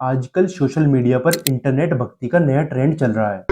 आजकल social media पर internet भक्ति का नया ट्रेंड चल रहा है।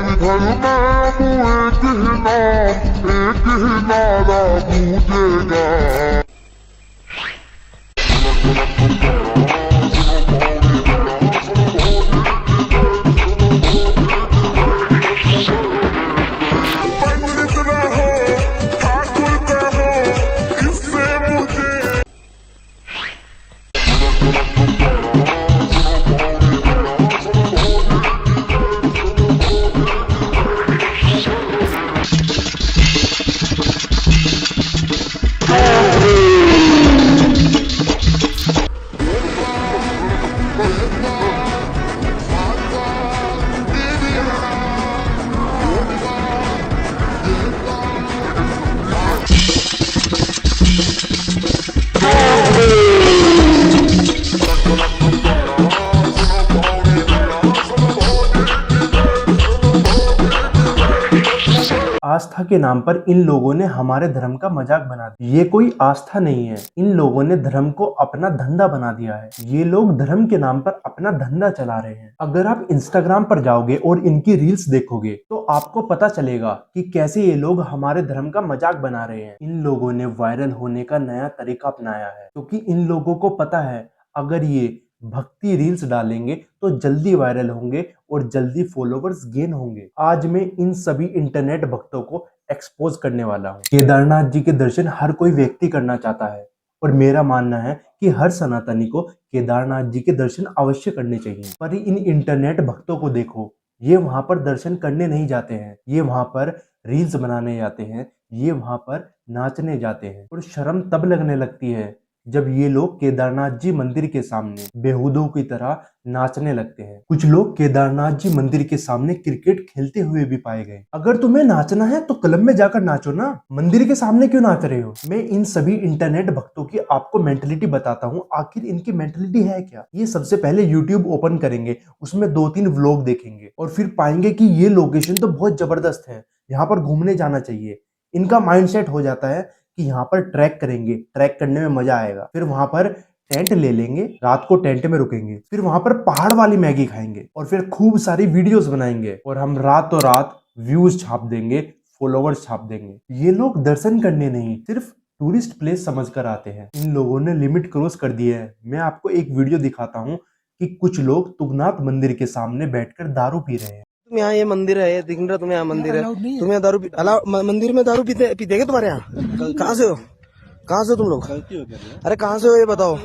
आस्था के नाम पर इन लोगों ने हमारे धर्म का मजाक बना दिया। ये कोई आस्था नहीं है, इन लोगों ने धर्म को अपना धंधा बना दिया है। ये लोग धर्म के नाम पर अपना धंधा चला रहे हैं। अगर आप इंस्टाग्राम पर जाओगे और इनकी रील्स देखोगे तो आपको पता चलेगा कि कैसे ये लोग हमारे धर्म का मजाक बना रहे हैं। इन लोगों ने वायरल होने का नया तरीका अपनाया है, क्योंकि इन लोगों को पता है अगर ये भक्ति रील्स डालेंगे तो जल्दी वायरल होंगे और जल्दी फॉलोवर्स गेन होंगे। आज मैं इन सभी इंटरनेट भक्तों को एक्सपोज करने वाला हूँ। केदारनाथ जी के दर्शन हर कोई व्यक्ति करना चाहता है और मेरा मानना है कि हर सनातनी को केदारनाथ जी के दर्शन अवश्य करने चाहिए। पर इन इंटरनेट भक्तों को देखो, ये वहां पर दर्शन करने नहीं जाते हैं, ये वहां पर रील्स बनाने जाते हैं, ये वहां पर नाचने जाते हैं। और शर्म तब लगने लगती है जब ये लोग केदारनाथ जी मंदिर के सामने बेहूदों की तरह नाचने लगते हैं। कुछ लोग केदारनाथ जी मंदिर के सामने क्रिकेट खेलते हुए भी पाए गए। अगर तुम्हें नाचना है तो क्लब में जाकर नाचो ना, मंदिर के सामने क्यों नाच रहे हो? मैं इन सभी इंटरनेट भक्तों की आपको मेंटलिटी बताता हूँ। आखिर इनकी मेंटलिटी है क्या? ये सबसे पहले यूट्यूब ओपन करेंगे, उसमें 2-3 व्लॉग देखेंगे और फिर पाएंगे कि ये लोकेशन तो बहुत जबरदस्त है, यहाँ पर घूमने जाना चाहिए। इनका माइंडसेट हो जाता है कि यहाँ पर ट्रैक करेंगे, ट्रैक करने में मजा आएगा। फिर वहां पर टेंट ले लेंगे, रात को टेंट में रुकेंगे, फिर वहां पर पहाड़ वाली मैगी खाएंगे और फिर खूब सारी वीडियोस बनाएंगे और हम रातों रात व्यूज छाप देंगे, फॉलोवर्स छाप देंगे। ये लोग दर्शन करने नहीं, सिर्फ टूरिस्ट प्लेस समझकर आते हैं। इन लोगों ने लिमिट क्रॉस कर दी है। मैं आपको एक वीडियो दिखाता हूँ कि कुछ लोग तुंगनाथ मंदिर के सामने बैठकर दारू पी रहे हैं। तुम यहाँ, ये मंदिर है, ये दिख रहा तुम्हें, यहाँ मंदिर है, तुम यहाँ दारू मंदिर में दारू पीते क्या तुम्हारे यहाँ? कहाँ से हो, कहाँ से हो तुम लोग? अरे कहाँ से हो ये बताओ।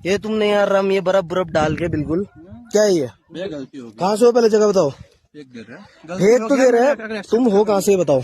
ये तुमने यार रम ये बर्फ बर्फ डाल के बिल्कुल, क्या है ये? कहाँ से हो पहले जगह बताओ। फेक तो दे रहे हैं, तुम हो कहाँ से बताओ।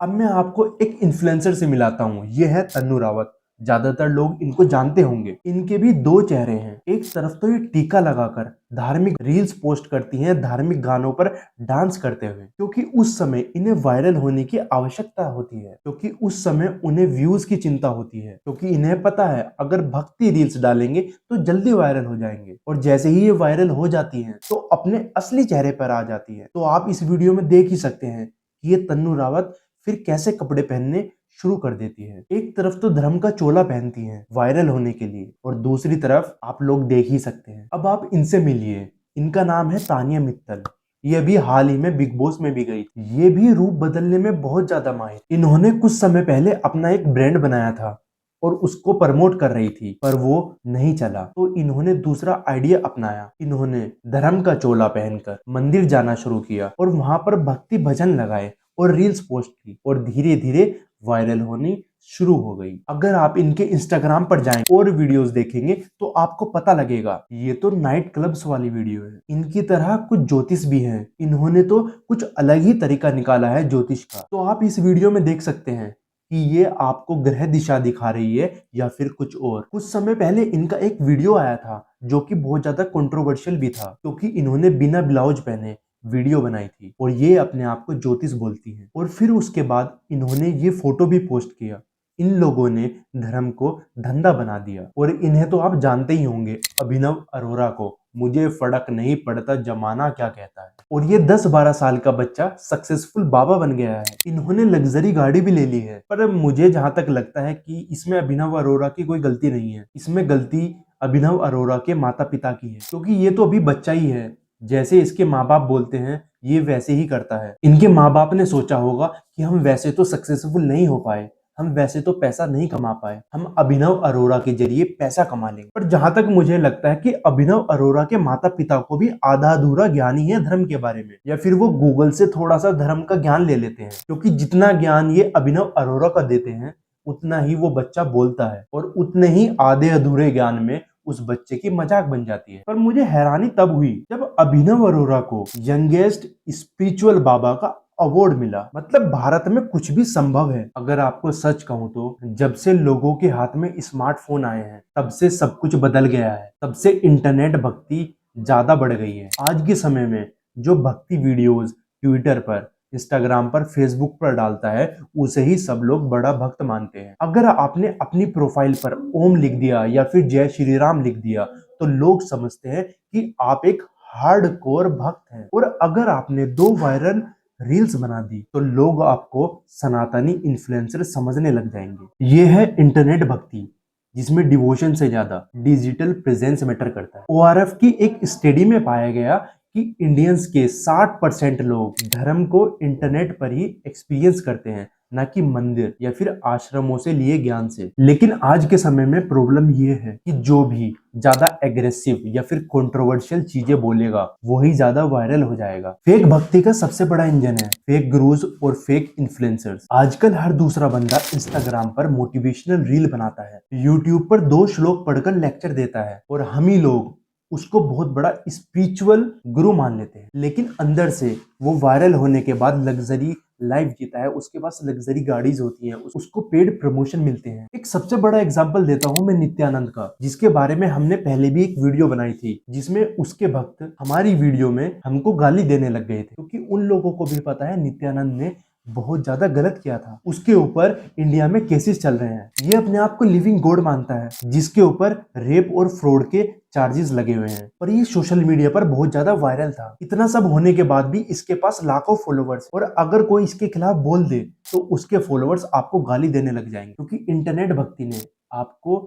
अब मैं आपको एक इन्फ्लुएंसर से मिलाता हूँ। ये है तन्नू रावत। ज्यादातर लोग इनको जानते होंगे। इनके भी 2 चेहरे हैं। एक तरफ तो ये टीका लगाकर धार्मिक रील्स पोस्ट करती हैं, धार्मिक गानों पर डांस करते हुए, क्योंकि उस समय इन्हें वायरल होने की आवश्यकता होती है, क्योंकि उस समय उन्हें व्यूज की चिंता होती है, क्योंकि इन्हें पता है अगर भक्ति रील्स डालेंगे तो जल्दी वायरल हो जाएंगे। और जैसे ही ये वायरल हो जाती हैं तो अपने असली चेहरे पर आ जाती है। तो आप इस वीडियो में देख ही सकते हैं कि ये तन्नू रावत फिर कैसे कपड़े पहनने शुरू कर देती है। एक तरफ तो धर्म का चोला पहनती हैं वायरल होने के लिए, और दूसरी तरफ आप लोग देख ही सकते हैं। अब आप इनसे मिलिए। इनका नाम है तानिया मित्तल। ये अभी हाल ही में बिग बॉस में भी गई। ये भी रूप बदलने में बहुत ज्यादा माहिर। इन्होंने कुछ समय पहले अपना एक ब्रांड बनाया था और उसको प्रमोट कर रही थी, पर वो नहीं चला, तो इन्होंने दूसरा आइडिया अपनाया। इन्होंने धर्म का चोला पहनकर मंदिर जाना शुरू किया और वहां पर भक्ति भजन लगाए और रील्स पोस्ट की और धीरे धीरे वायरल होनी शुरू हो गई। अगर आप इनके इंस्टाग्राम पर जाएं और वीडियोस देखेंगे तो आपको पता लगेगा ये तो नाइट क्लब्स वाली वीडियो है। इनकी तरह कुछ ज्योतिष भी हैं। इन्होंने तो कुछ अलग ही तरीका निकाला है ज्योतिष का। तो आप इस वीडियो में देख सकते हैं कि ये आपको ग्रह दिशा दिखा रही है या फिर कुछ और। कुछ समय पहले इनका एक वीडियो आया था जो कि बहुत ज्यादा कंट्रोवर्शियल भी था, क्योंकि इन्होंने बिना ब्लाउज पहने वीडियो बनाई थी और ये अपने आप को ज्योतिष बोलती है। और फिर उसके बाद इन्होंने ये फोटो भी पोस्ट किया। इन लोगों ने धर्म को धंधा बना दिया। और इन्हें तो आप जानते ही होंगे, अभिनव अरोरा को। मुझे फर्क नहीं पड़ता जमाना क्या कहता है। और ये 10-12 साल का बच्चा सक्सेसफुल बाबा बन गया है। इन्होंने लग्जरी गाड़ी भी ले ली है। पर मुझे जहां तक लगता है कि इसमें अभिनव अरोरा की कोई गलती नहीं है। इसमें गलती अभिनव अरोरा के माता पिता की है, क्योंकि ये तो अभी बच्चा ही है। जैसे इसके माँ बाप बोलते हैं ये वैसे ही करता है। इनके माँ बाप ने सोचा होगा कि हम वैसे तो सक्सेसफुल नहीं हो पाए, हम वैसे तो पैसा नहीं कमा पाए, हम अभिनव अरोरा के जरिए पैसा कमा लेंगे। पर जहां तक मुझे लगता है कि अभिनव अरोरा के माता पिता को भी आधा अधूरा ज्ञान ही है धर्म के बारे में, या फिर वो गूगल से थोड़ा सा धर्म का ज्ञान ले लेते हैं, क्योंकि जितना ज्ञान ये अभिनव अरोरा का देते हैं उतना ही वो बच्चा बोलता है, और उतने ही आधे अधूरे ज्ञान में उस बच्चे की मजाक बन जाती है। पर मुझे हैरानी तब हुई जब अभिनव अरोरा को यंगेस्ट स्पिरिचुअल बाबा का अवार्ड मिला। मतलब भारत में कुछ भी संभव है। अगर आपको सच कहूं तो जब से लोगों के हाथ में स्मार्टफोन आए हैं तब से सब कुछ बदल गया है। तब से इंटरनेट भक्ति ज्यादा बढ़ गई है। आज के समय में जो भक्ति वीडियोस ट्विटर पर, इंस्टाग्राम पर, फेसबुक पर डालता है उसे ही सब लोग बड़ा भक्त मानते हैं। अगर आपने अपनी प्रोफाइल पर ओम लिख दिया या फिर जय श्री राम लिख दिया तो लोग समझते हैं कि आप एक हार्डकोर भक्त हैं। और अगर आपने 2 वायरल रील्स बना दी तो लोग आपको सनातनी इन्फ्लुएंसर समझने लग जाएंगे। ये है इंटरनेट भक्ति, जिसमें डिवोशन से ज्यादा डिजिटल प्रेजेंस मैटर करता है। ORF की एक स्टडी में पाया गया कि इंडियंस के 60% लोग धर्म को इंटरनेट पर ही एक्सपीरियंस करते हैं, ना कि मंदिर या फिर आश्रमों से लिए ज्ञान से। लेकिन आज के समय में प्रॉब्लम ये है कि जो भी ज्यादा एग्रेसिव या फिर कंट्रोवर्शियल चीजें बोलेगा वही ज्यादा वायरल हो जाएगा। फेक भक्ति का सबसे बड़ा इंजन है फेक गुरुज और फेक इन्फ्लुएंसर्स। आजकल हर दूसरा बंदा इंस्टाग्राम पर मोटिवेशनल रील बनाता है, यूट्यूब पर 2 श्लोक पढ़कर लेक्चर देता है, और हम ही लोग उसको बहुत बड़ा स्पिरिचुअल गुरु मान लेते हैं। लेकिन अंदर से वो वायरल होने के बाद लग्जरी लाइफ जीता है, उसके पास लग्जरी गाड़ीज होती हैं, उसको पेड प्रमोशन मिलते हैं। एक सबसे बड़ा एग्जांपल देता हूं मैं नित्यानंद का, जिसके बारे में हमने पहले भी एक वीडियो बनाई थी, जिसमें उसके भक्त हमारी वीडियो में हमको गाली देने लग गए थे, क्योंकि उन लोगों को भी पता है नित्यानंद ने बहुत ज्यादा गलत किया था। उसके ऊपर इंडिया में केसेस चल रहे हैं। ये अपने आप को लिविंग गॉड मानता है, जिसके ऊपर रेप और फ्रॉड के चार्जेस लगे हुए हैं। और ये सोशल मीडिया पर बहुत ज्यादा वायरल था। इतना सब होने के बाद भी इसके पास लाखों फॉलोवर्स, और अगर कोई इसके खिलाफ बोल दे तो उसके फॉलोवर्स आपको गाली देने लग जाएंगे, क्योंकि इंटरनेट भक्ति ने आपको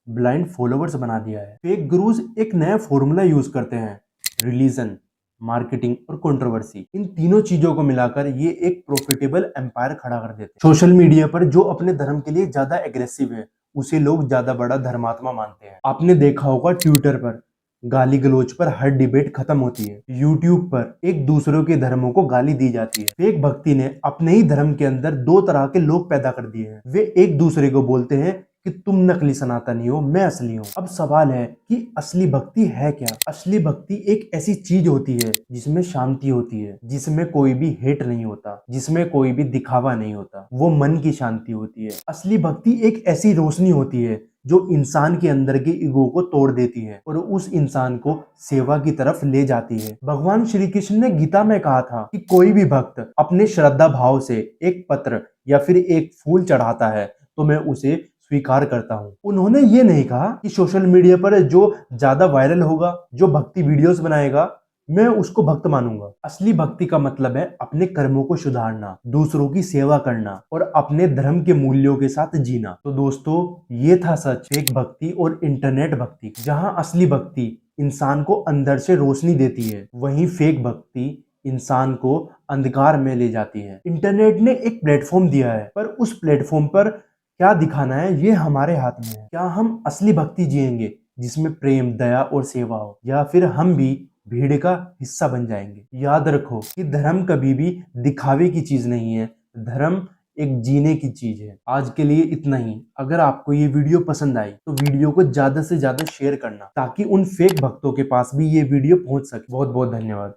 ब्लाइंड फॉलोवर्स बना दिया है। फेक गुरुज एक नया फॉर्मूला यूज करते हैं, रिलीजन, मार्केटिंग और कंट्रोवर्सी। इन तीनों चीजों को मिलाकर ये एक प्रॉफिटेबल एम्पायर खड़ा कर देते हैं। सोशल मीडिया पर जो अपने धर्म के लिए ज्यादा एग्रेसिव है उसे लोग ज्यादा बड़ा धर्मात्मा मानते हैं। आपने देखा होगा ट्विटर पर गाली गलौज पर हर डिबेट खत्म होती है, यूट्यूब पर एक दूसरों के धर्मों को गाली दी जाती है। फेक भक्ति ने अपने ही धर्म के अंदर 2 तरह के लोग पैदा कर दिए हैं। वे एक दूसरे को बोलते हैं कि तुम नकली सनातनी हो, मैं असली हूँ। अब सवाल है कि असली भक्ति है क्या? असली भक्ति एक ऐसी चीज होती है जिसमें शांति होती है, जिसमें कोई भी हेट नहीं होता, जिसमें कोई भी दिखावा नहीं होता, वो मन की शांति होती है। असली भक्ति एक ऐसी रोशनी होती है जो इंसान के अंदर के ईगो को तोड़ देती है और उस इंसान को सेवा की तरफ ले जाती है। भगवान श्री कृष्ण ने गीता में कहा था कि कोई भी भक्त अपने श्रद्धा भाव से एक पत्र या फिर एक फूल चढ़ाता है तो मैं उसे स्वीकार करता हूँ। उन्होंने ये नहीं कहा कि सोशल मीडिया पर जो ज्यादा वायरल होगा, जो भक्ति वीडियोस बनाएगा, मैं उसको भक्त मानूंगा। असली भक्ति का मतलब है अपने कर्मों को सुधारना, दूसरों की सेवा करना और अपने धर्म के मूल्यों के साथ जीना। तो दोस्तों, ये था सच फेक भक्ति और इंटरनेट भक्ति। जहां असली भक्ति इंसान को अंदर से रोशनी देती है, वहीं फेक भक्ति इंसान को अंधकार में ले जाती है। इंटरनेट ने एक प्लेटफॉर्म दिया है, पर उस प्लेटफॉर्म पर क्या दिखाना है ये हमारे हाथ में है। क्या हम असली भक्ति जिएंगे जिसमें प्रेम, दया और सेवा हो, या फिर हम भी भीड़ का हिस्सा बन जाएंगे? याद रखो कि धर्म कभी भी दिखावे की चीज नहीं है, धर्म एक जीने की चीज है। आज के लिए इतना ही। अगर आपको ये वीडियो पसंद आई तो वीडियो को ज्यादा से ज्यादा शेयर करना, ताकि उन फेक भक्तों के पास भी ये वीडियो पहुंच सके। बहुत बहुत धन्यवाद।